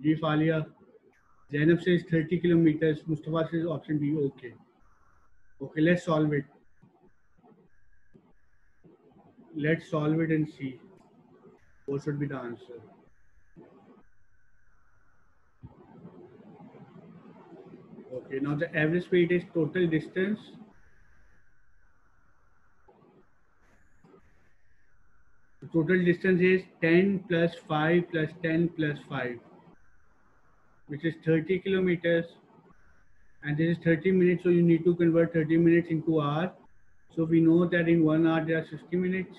G Falia. Zainab says 30 kilometers. Mustafa says option B. Okay. Okay, let's solve it. Let's solve it and see what should be the answer. Okay, now the average speed is total distance. The total distance is 10 plus 5 plus 10 plus 5, which is 30 kilometers. And this is 30 minutes, so you need to convert 30 minutes into hour. So we know that in 1 hour there are 60 minutes.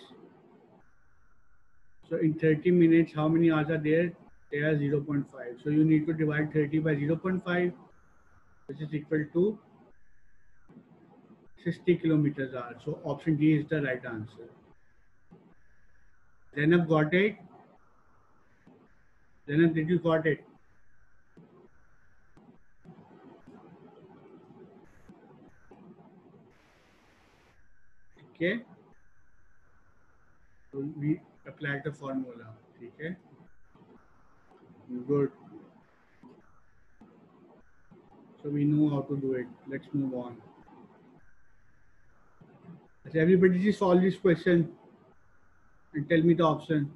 So in 30 minutes, how many hours are there? There are 0.5. So you need to divide 30 by 0.5, which is equal to 60 kilometers hour. So option D is the right answer. Zainab got it? Zainab, did you got it? Okay. So we applied the formula. Okay. Good. So we know how to do it. Let's move on. Does everybody just solve this question and tell me the option?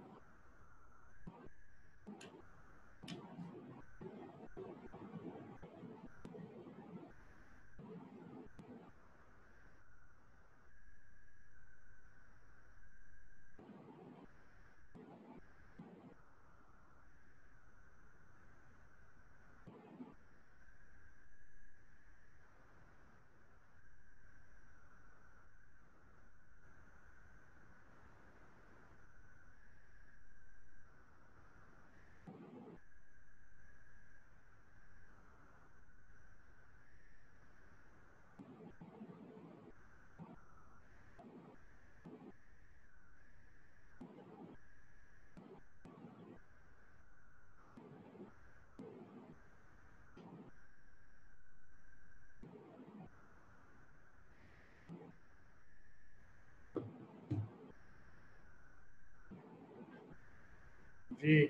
G.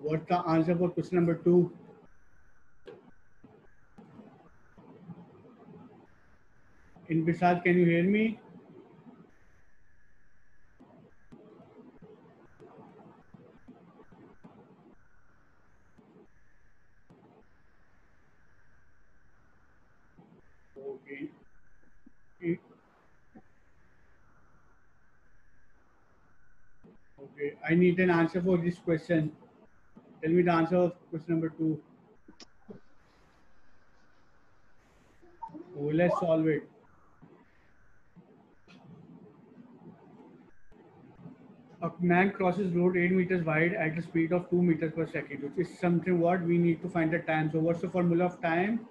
What's the answer for question number 2? In Bisad, can you hear me? Okay. Okay. I need an answer for this question. Tell me the answer of question number 2. Oh, let's solve it. A man crosses road 8 meters wide at a speed of 2 meters per second, which is something what we need to find the time. So what's the formula of time?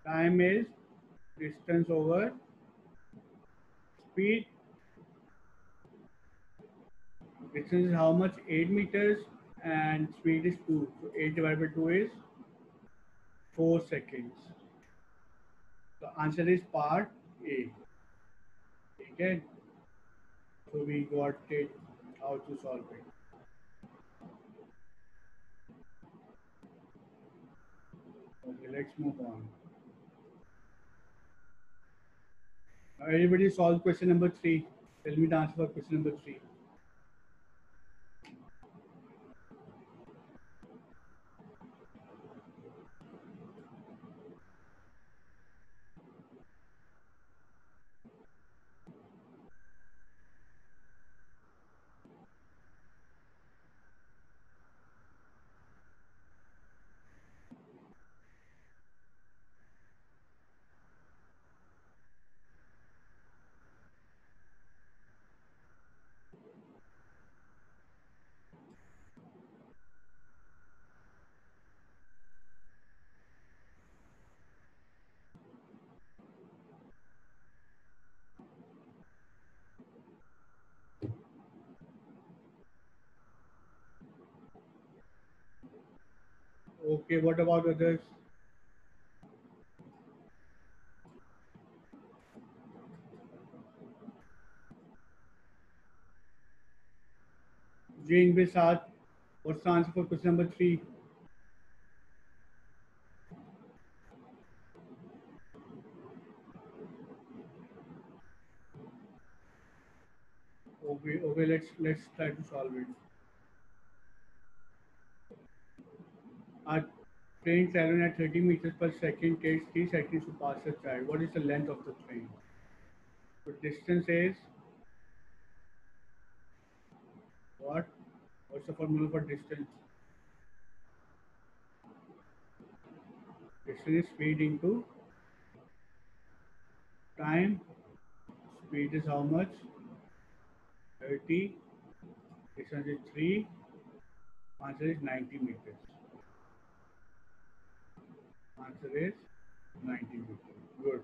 Time is distance over speed. Distance is how much? 8 meters and speed is 2. So 8 divided by 2 is 4 seconds. The answer is part A. Okay. So we got it how to solve it. Okay, let's move on. Now everybody solve question number 3. Tell me the answer for question number 3. Okay, what about others? Jane Bisat, what's the answer for question number 3? Okay, let's try to solve it. A train traveling at 30 meters per second takes 3 seconds to pass a child. What is the length of the train? The distance is what? What's the formula for distance? Distance is speed into time. Speed is how much? 30. Distance is 3. Answer is 90 meters. Answer is 90 meters. Good.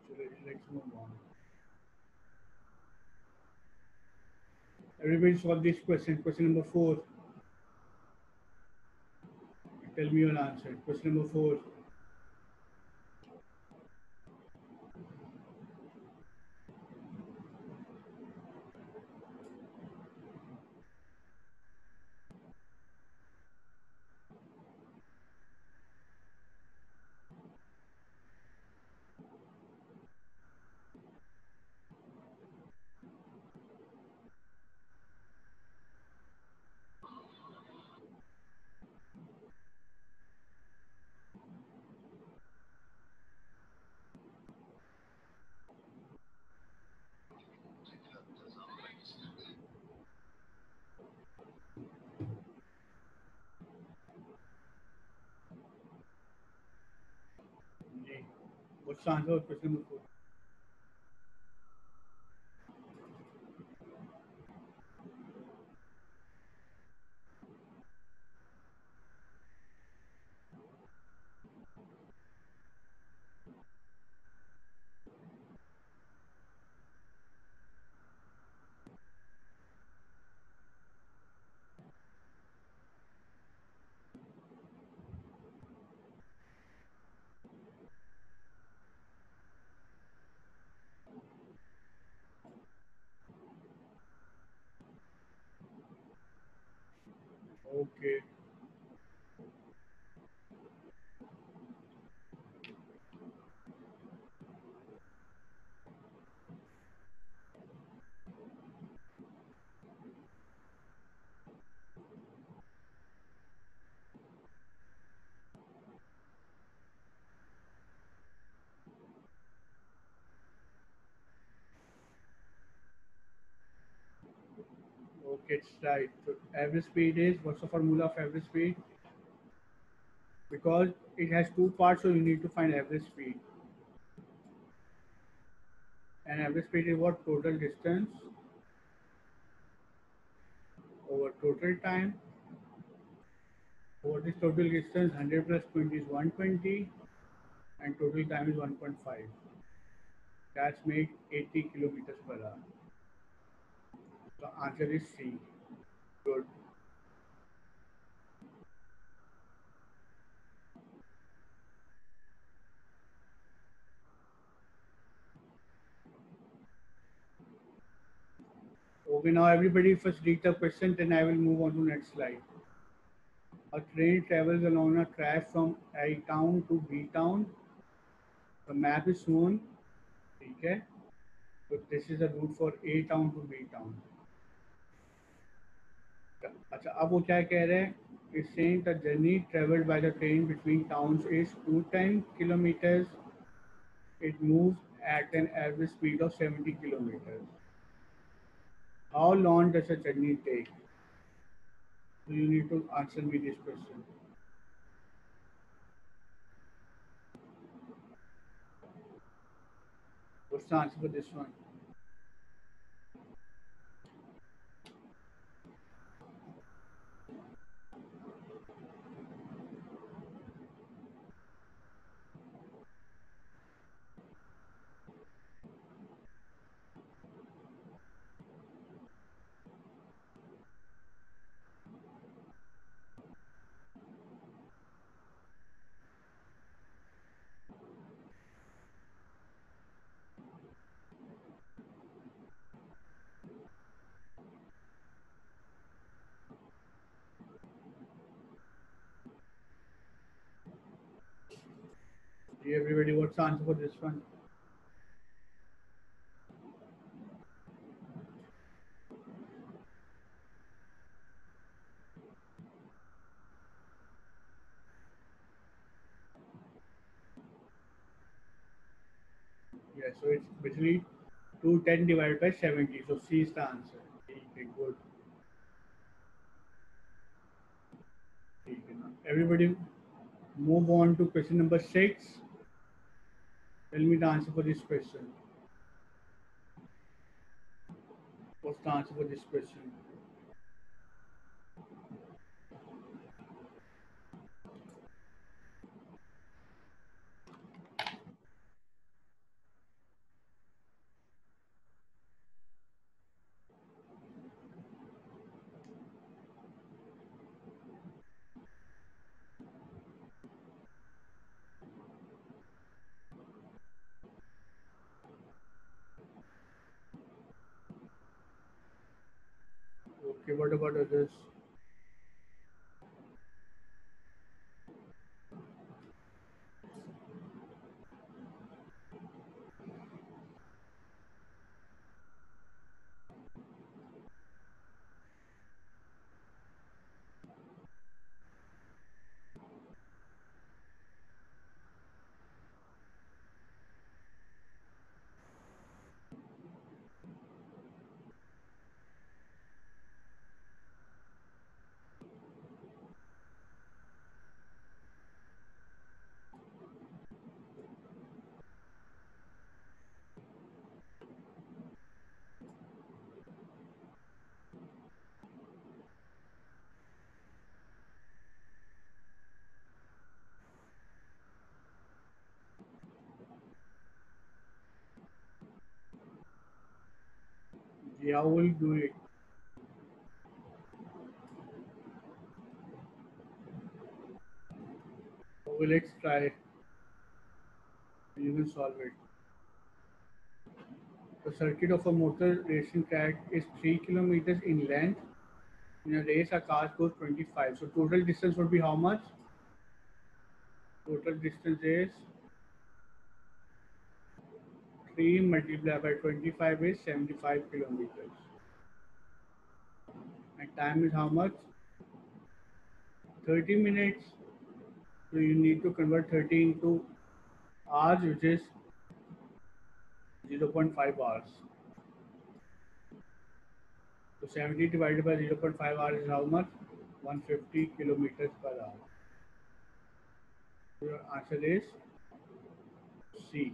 So let's move on. Everybody solve this question. Question number 4. Tell me your answer. Question number 4. What's the answer for question number 4? Okay. Okay, it's right. So average speed is, what's the formula of average speed? Because it has two parts, so you need to find average speed. And average speed is what? Total distance over total time. What is total distance? 100 plus 20 is 120, and total time is 1.5. That's made 80 kilometers per hour. The answer is C. Good. Okay, now everybody first read the question, then I will move on to next slide. A train travels along a track from A town to B town. The map is shown. Okay. So this is the route for A town to B town. अच्छा अब वो क्या कह रहे हैं? It's saying the journey traveled by the train between towns is 210 kilometers. It moves at an average speed of 70 kilometers. How long does a journey take? So you need to answer me this question. What's the answer for this one? What's the answer for this one? Yeah, so it's basically 210 divided by 70. So C is the answer. Okay, good. Okay, now everybody move on to question number 6. Tell me the answer for this question. What's the answer for this question? Okay, what about others? Yeah, how will you do it? Okay, let's try. You can solve it. The circuit of a motor racing track is 3 kilometers in length. In a race, a car goes 25. So total distance would be how much? Total distance is 3 multiplied by 25 is 75 kilometers. And time is how much? 30 minutes. So you need to convert 30 into hours, which is 0 0.5 hours. So 70 divided by 0 0.5 hours is how much? 150 kilometers per hour. So your answer is C.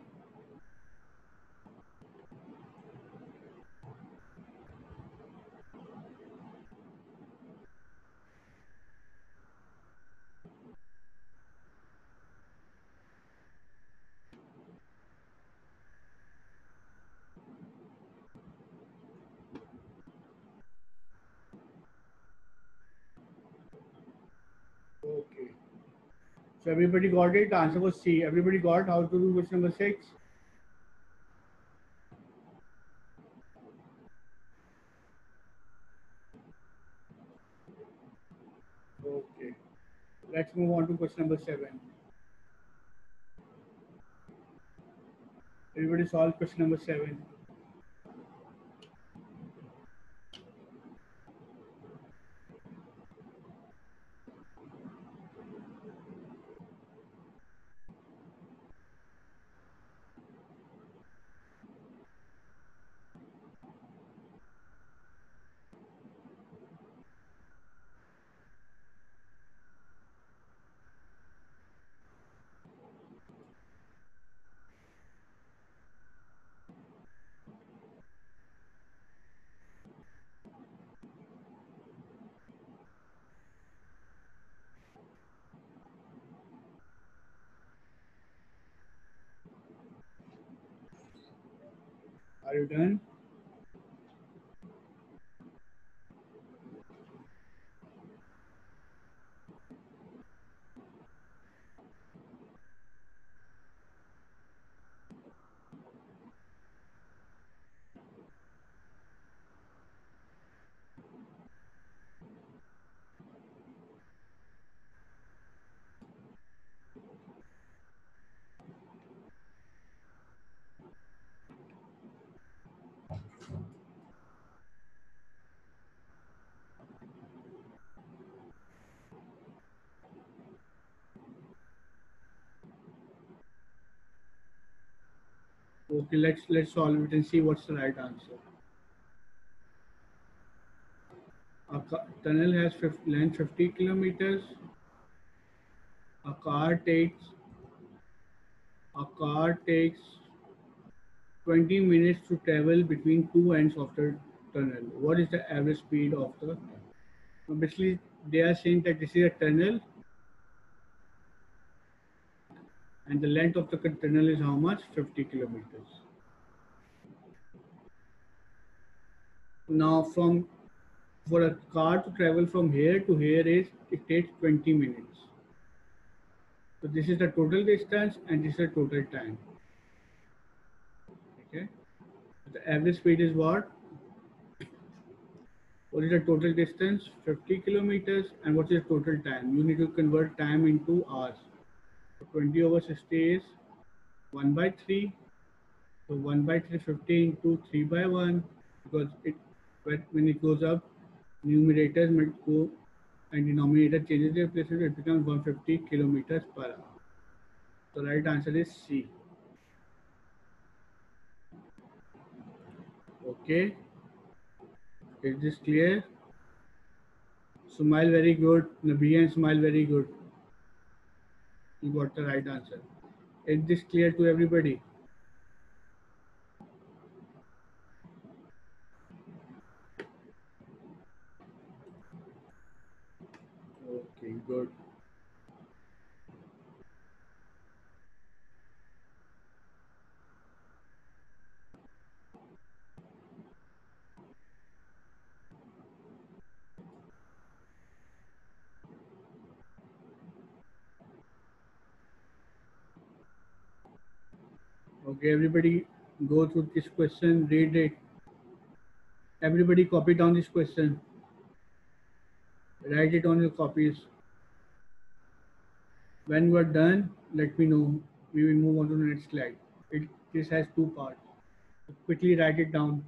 Okay. So everybody got it. The answer was C. Everybody got how to do question number 6? Okay. Let's move on to question number 7. Everybody solve question number 7. Are you done? Okay, let's solve it and see what's the right answer. Tunnel has length 50 kilometers. A car takes a car takes 20 minutes to travel between two ends of the tunnel. What is the average speed of the? So basically, they are saying that this is a tunnel, and the length of the tunnel is how much? 50 kilometers. Now, from for a car to travel from here to here is it takes 20 minutes. So this is the total distance, and this is the total time. Okay. The average speed is what? What is the total distance? 50 kilometers. And what is the total time? You need to convert time into hours. So 20 over 60 is 1 by 3. So 1 by 350 into 3 by 1, because when it goes up, numerators might go and denominator changes their places, it becomes 150 kilometers per hour. The right answer is C. Okay, is this clear? Smile very good. Nabiya and smile very good. You got the right answer. Is this clear to everybody? Okay, good. Okay, everybody go through this question, read it. Everybody copy down this question. Write it on your copies. When you are done, let me know. We will move on to the next slide. This has two parts. So quickly write it down.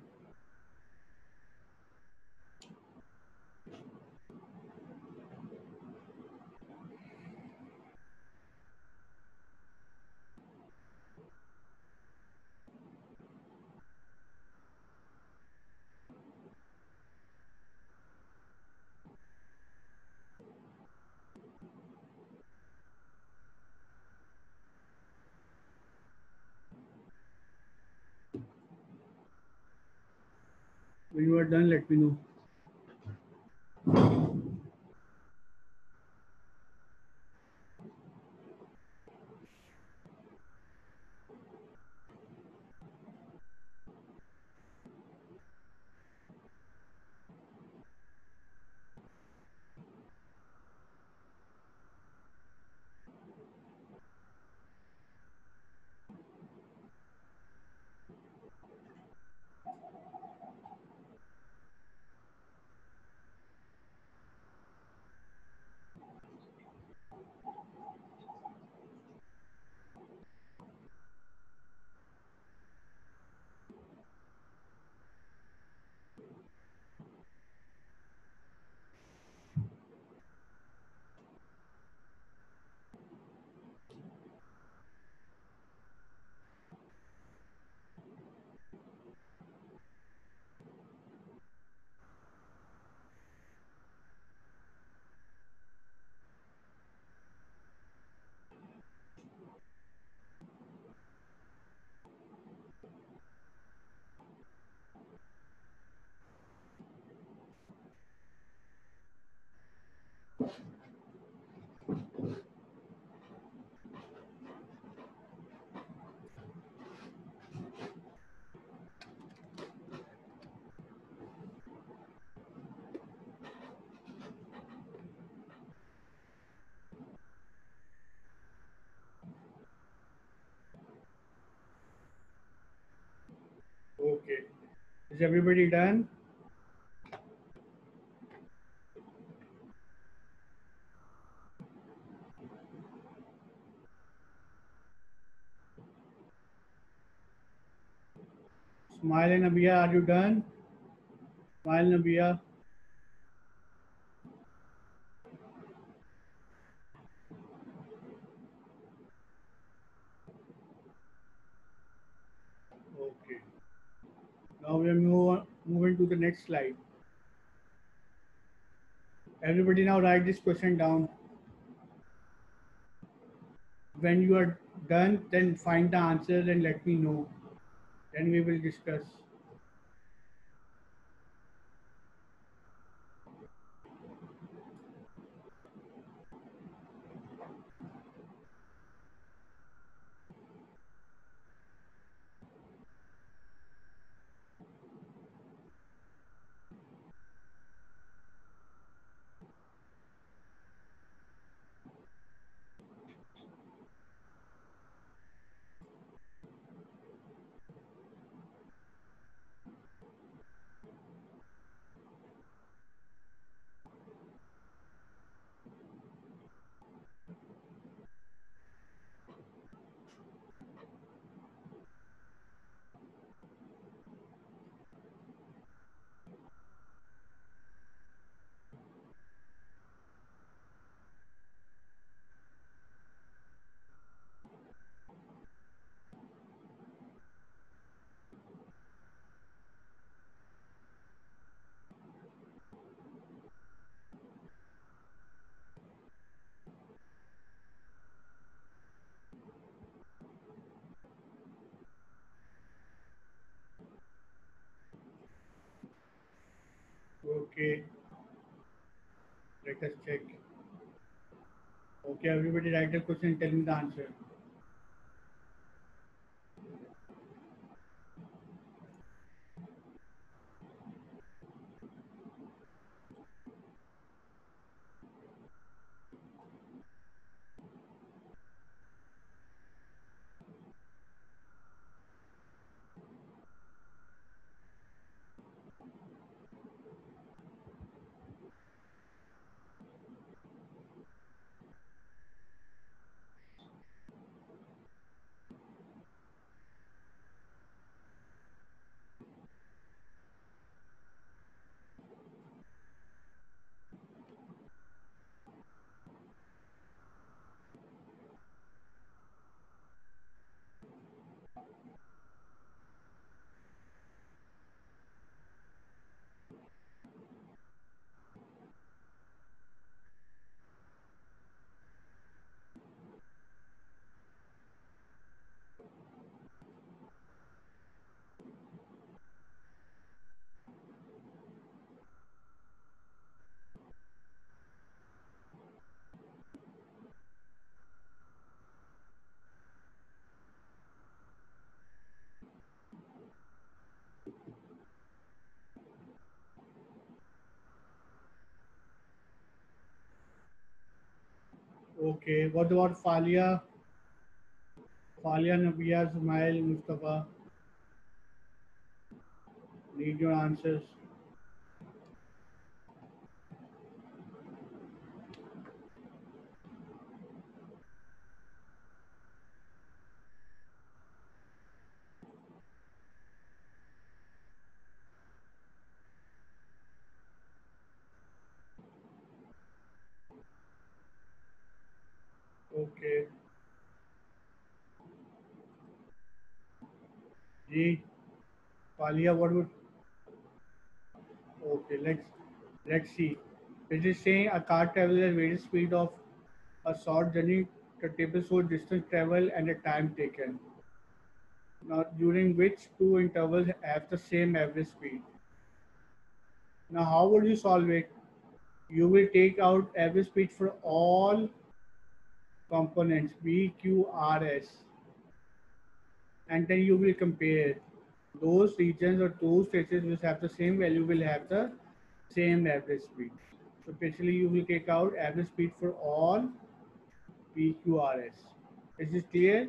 When you are done, let me know. Okay. Is everybody done? Smile and Abia, are you done? Smile and Abia. Now we are moving to the next slide. Everybody now write this question down. When you are done, then find the answer and let me know. Then we will discuss. Okay, let us check. Okay, everybody write the question, tell me the answer. Okay, what about Falia? Falia, Nabia, Sumail, Mustafa? Need your answers. Okay. G. Falia, what would? Okay, let's see. It is saying a car travels at various speed of a short journey. The table shows distance travel and the time taken. Now, during which two intervals have the same average speed. Now, how would you solve it? You will take out average speed for all components B, Q, R, S, and then you will compare those regions or those traces which have the same value will have the same average speed. So basically, you will take out average speed for all P, Q, R, S. Is this clear?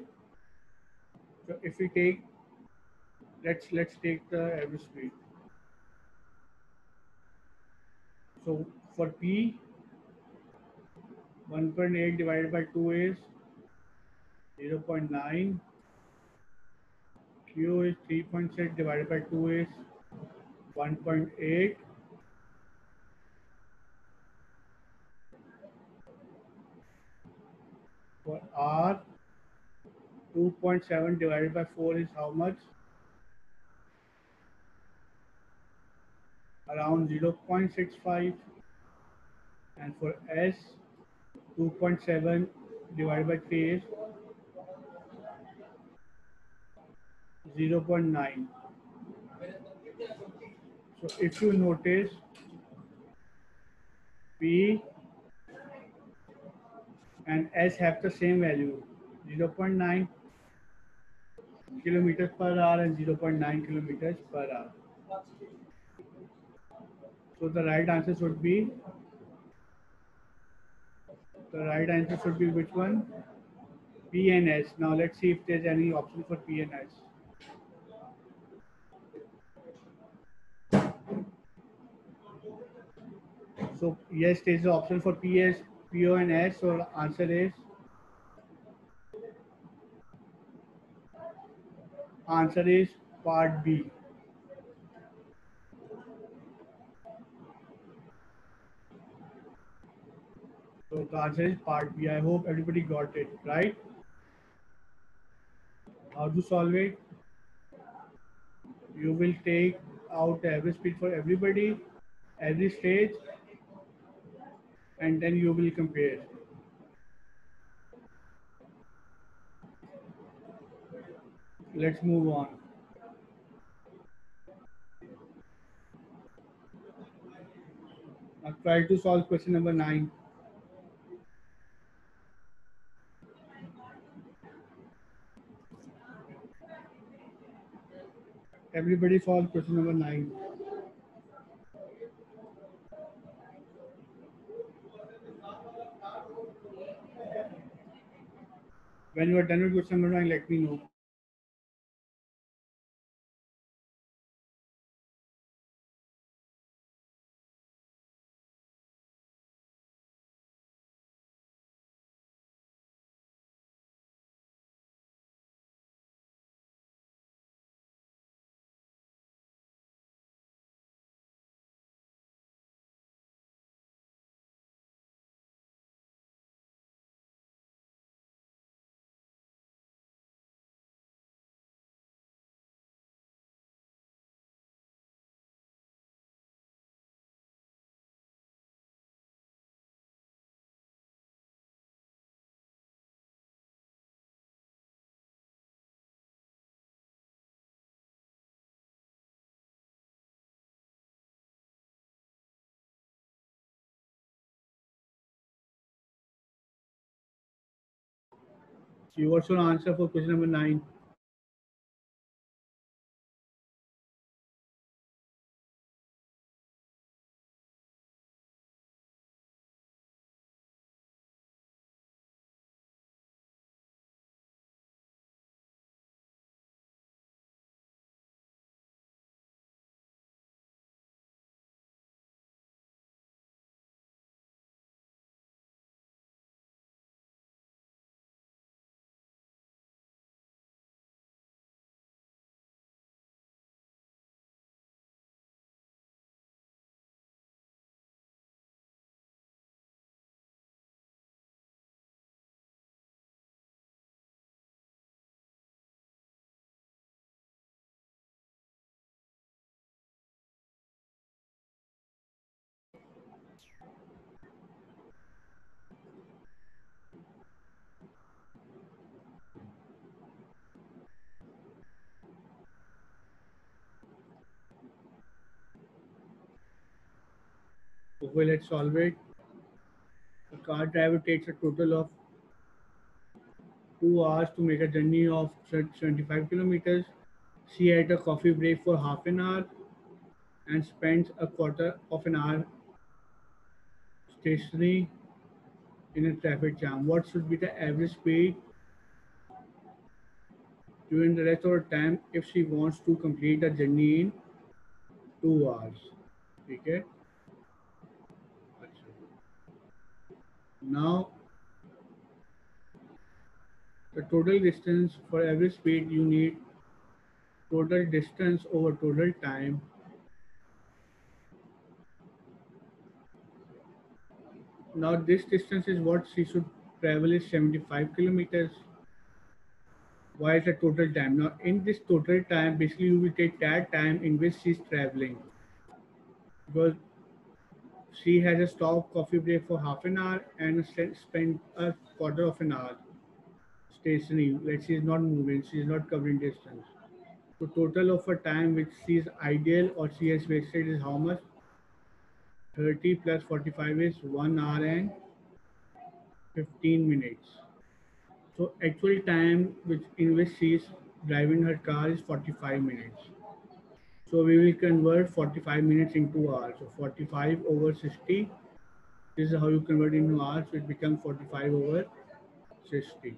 So if we take, let's take the average speed. So for P, 1.8 divided by 2 is 0.9. Q is 3.6 divided by 2 is 1.8. For R, 2.7 divided by 4 is how much? around 0.65, and for S 2.7 divided by 3 is 0.9. So if you notice, P and S have the same value, 0.9 kilometers per hour and 0.9 kilometers per hour. So the right answer should be which one? P and S. Now let's see if there's any option for P and S. So yes, there's an option for PS, PO and S. So answer is part B. So the answer is part B. I hope everybody got it right. How to solve it? You will take out the average speed for everybody, every stage, and then you will compare. Let's move on. Now try to solve question number 9. Everybody solve question number 9. When you are done with question number 9, let me know. So you also answer for question number 9. Okay, let's solve it. A car driver takes a total of 2 hours to make a journey of 75 kilometers. She had a coffee break for half an hour and spends a quarter of an hour stationary in a traffic jam. What should be the average speed during the rest of her time if she wants to complete the journey in 2 hours? Okay. Now the total distance for every speed you need total distance over total time. Now this distance is what she should travel is 75 kilometers. Why is the total time? Now in this total time, basically you will take that time in which she's traveling. because she has a stop coffee break for half an hour and spent a quarter of an hour stationary. Like she is not moving, she is not covering distance. So total of her time which she is ideal or she has wasted is how much? 30 plus 45 is 1 hour and 15 minutes. So actual time which in which she is driving her car is 45 minutes. So we will convert 45 minutes into hours. So 45 over 60. This is how you convert into hours. So it becomes 45 over 60.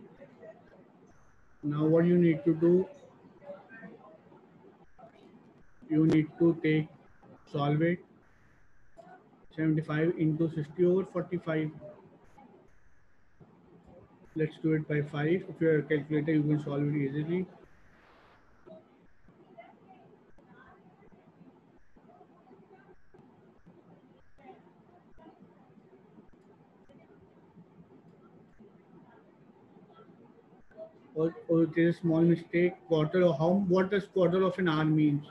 Now what you need to do, you need to solve it. 75 into 60 over 45. Let's do it by 5. If you have a calculator, you can solve it easily. Or there's a small mistake. Quarter of how? What does quarter of an hour means?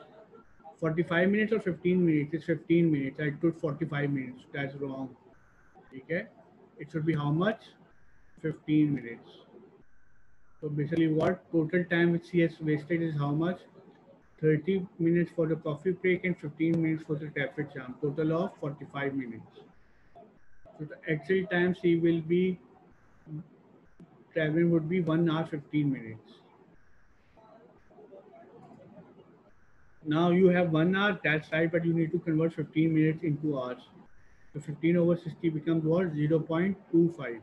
45 minutes or 15 minutes? It's 15 minutes. I took 45 minutes. That's wrong. Okay. It should be how much? 15 minutes. So basically, what total time which he has wasted is how much? 30 minutes for the coffee break and 15 minutes for the traffic jam. Total of 45 minutes. So the actual time she will be traveling would be 1 hour 15 minutes. Now you have 1 hour, that's right, but you need to convert 15 minutes into hours. So 15 over 60 becomes what? 0.25.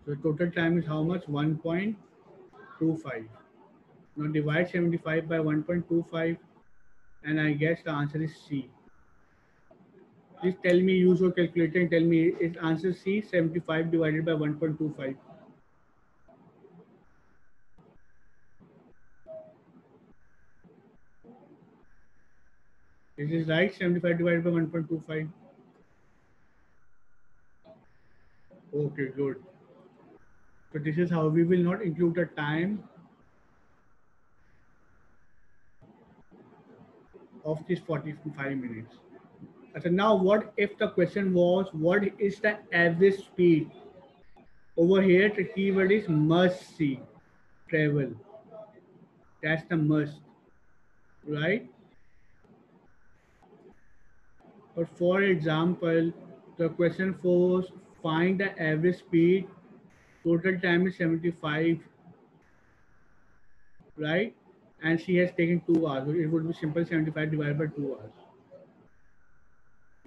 So the total time is how much? 1.25. Now divide 75 by 1.25 and I guess the answer is C. Please tell me, use your calculator and tell me, is answer C 75 divided by 1.25? Is this right? 75 divided by 1.25? Okay, good. So this is how we will not include the time of this 45 minutes. So now what if the question was, what is the average speed? Over here, the keyword is must see, travel. That's the must, right? But for example, the question was find the average speed. Total time is 75, right? And she has taken 2 hours. So it would be simple 75 divided by 2 hours.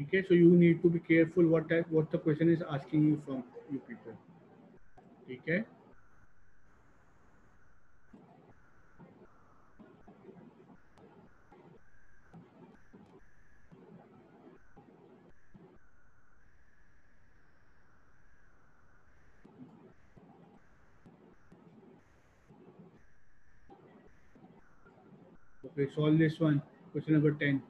Okay, so you need to be careful what the question is asking you from you people. Okay. Okay, solve this one. Question number 10.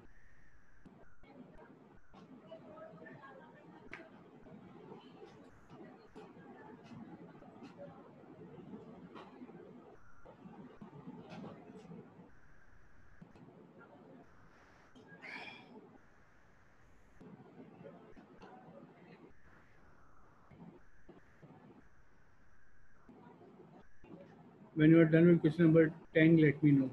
When you are done with question number 10, let me know.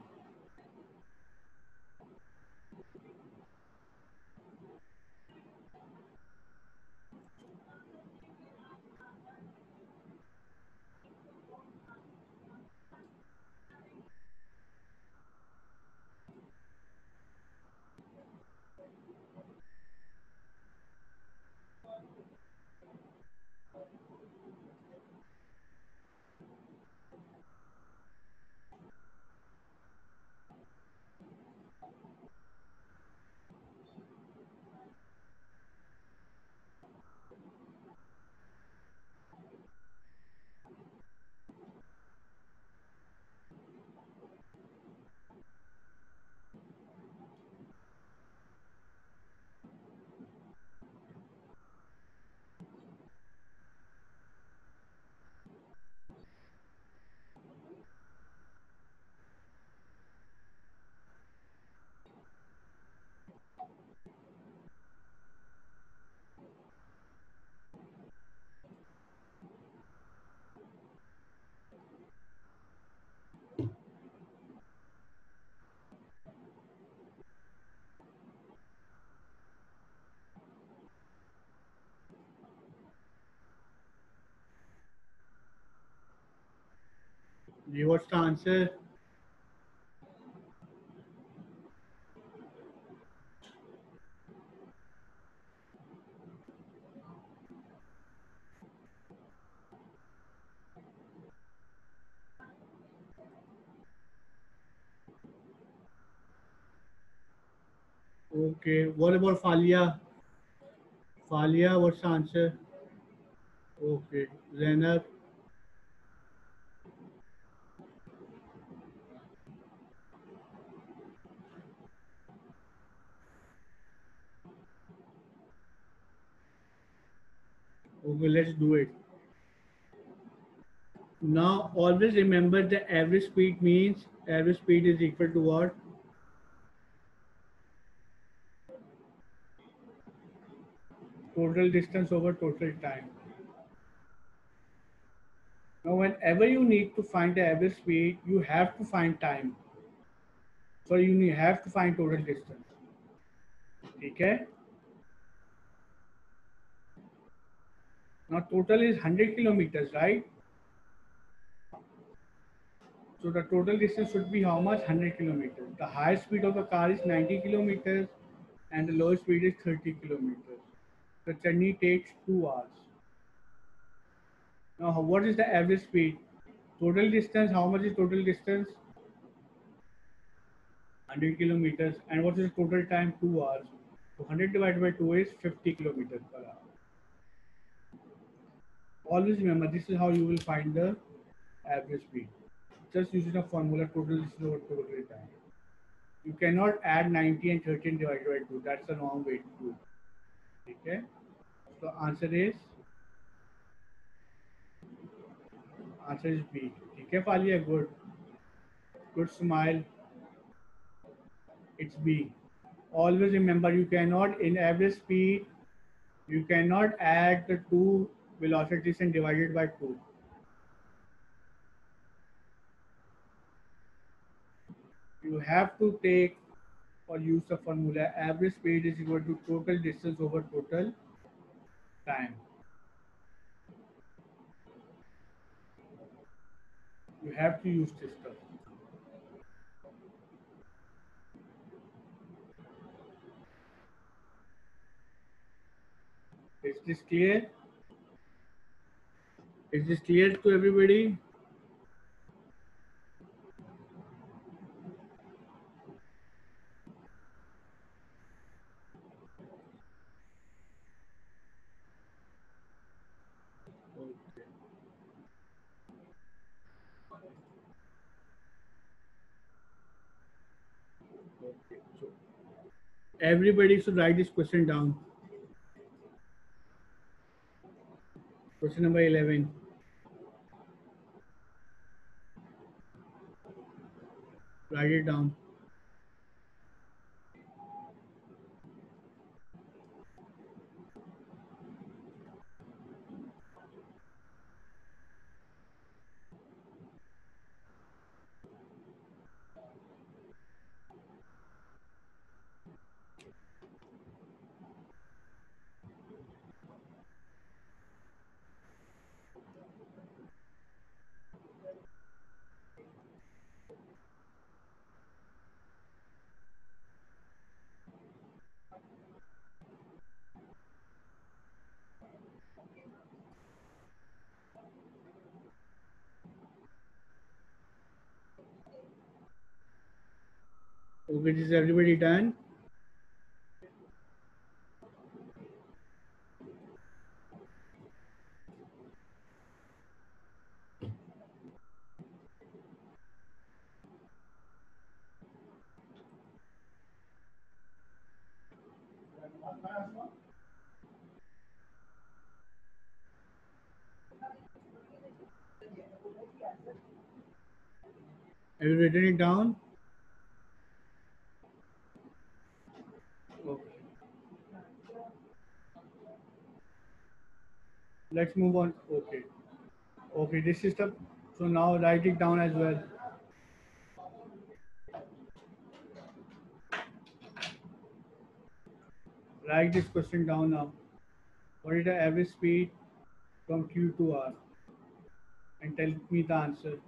What's the answer? Okay. What about Falia? Falia, what's the answer? Okay. Zainab. Okay, let's do it. Now, always remember the average speed means average speed is equal to what? Total distance over total time. Now, whenever you need to find the average speed, you have to find time. So have to find total distance. Okay? Now, total is 100 kilometers, right? So the total distance should be how much? 100 kilometers. The highest speed of the car is 90 kilometers and the lowest speed is 30 kilometers. The journey takes 2 hours. Now, what is the average speed? Total distance, how much is total distance? 100 kilometers. And what is the total time? 2 hours. So 100 divided by 2 is 50 kilometers per hour. Always remember, this is how you will find the average speed. Just using a formula, total distance over total time. You cannot add 90 and 13 divided by 2. That's the wrong way to do it. Okay? So answer is B. Okay, Falia, good. Good smile. It's B. Always remember, you cannot, in average speed, you cannot add the two velocities and divide it by 2. You have to take or use the formula average speed is equal to total distance over total time. You have to use this stuff. Is this clear? Is this clear to everybody? Okay. Okay. So everybody should write this question down. Question number 11. Write it down. Okay, is everybody done? Have you written it down? Okay. Let's move on. Okay. Okay, this is the, so now write it down as well. Write this question down now. What is the average speed from Q to R? And tell me the answer.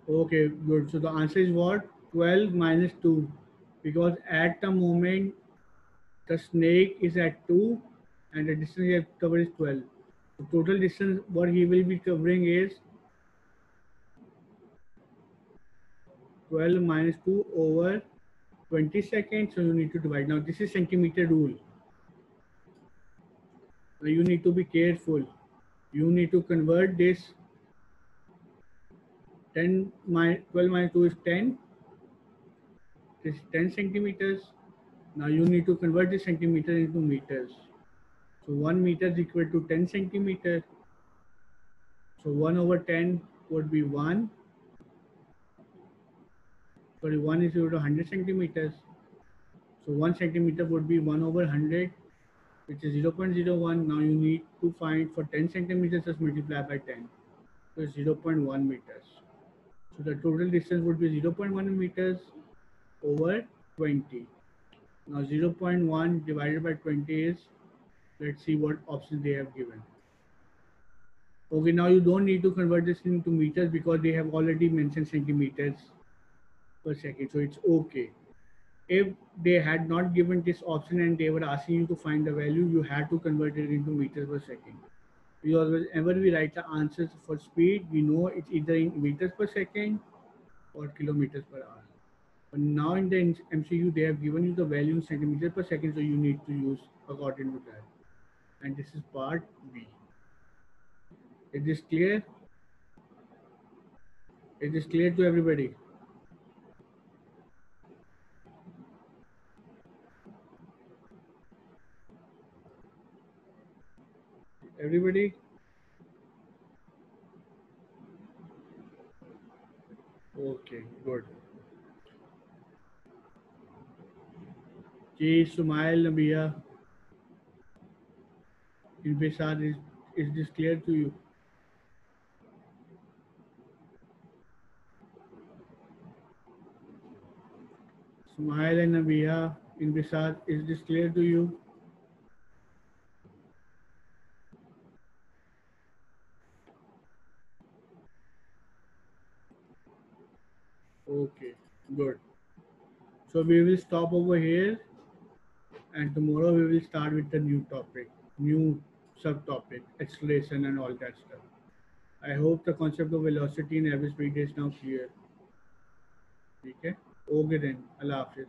Okay, good. So the answer is what? 12 minus 2. Because at the moment the snake is at 2 and the distance he has covered is 12. The total distance what he will be covering is 12 minus 2 over 20 seconds. So you need to divide. Now this is centimeter rule. Now you need to be careful. You need to convert this 10 minus 12 minus 2 is 10. This is 10 centimeters. Now you need to convert this centimeter into meters. So 1 meter is equal to 10 centimeters. So 1 over 10 would be 1. Sorry, 1 is equal to 100 centimeters. So 1 centimeter would be 1 over 100, which is 0.01. Now you need to find for 10 centimeters, just multiply by 10. So it's 0.1 meters. So the total distance would be 0.1 meters over 20. Now 0.1 divided by 20 is, let's see what options they have given. Okay, now you don't need to convert this into meters because they have already mentioned centimeters per second. So it's okay. If they had not given this option and they were asking you to find the value, you had to convert it into meters per second. Because whenever we write the answers for speed, we know it's either in meters per second or kilometers per hour. But now in the MCQ, they have given you the value in centimeters per second, so you need to use according to that. And this is part B. Is this clear? Is this clear to everybody? Everybody? Okay, good. Ji, Sumail, Nabia, Inbisar, is this clear to you? Sumail and Nabia, Inbisar, is this clear to you? Okay, good. So we will stop over here and tomorrow we will start with the new topic, new subtopic, acceleration and all that stuff. I hope the concept of velocity and average speed is now clear. Okay? Okay then. Allah Hafiz.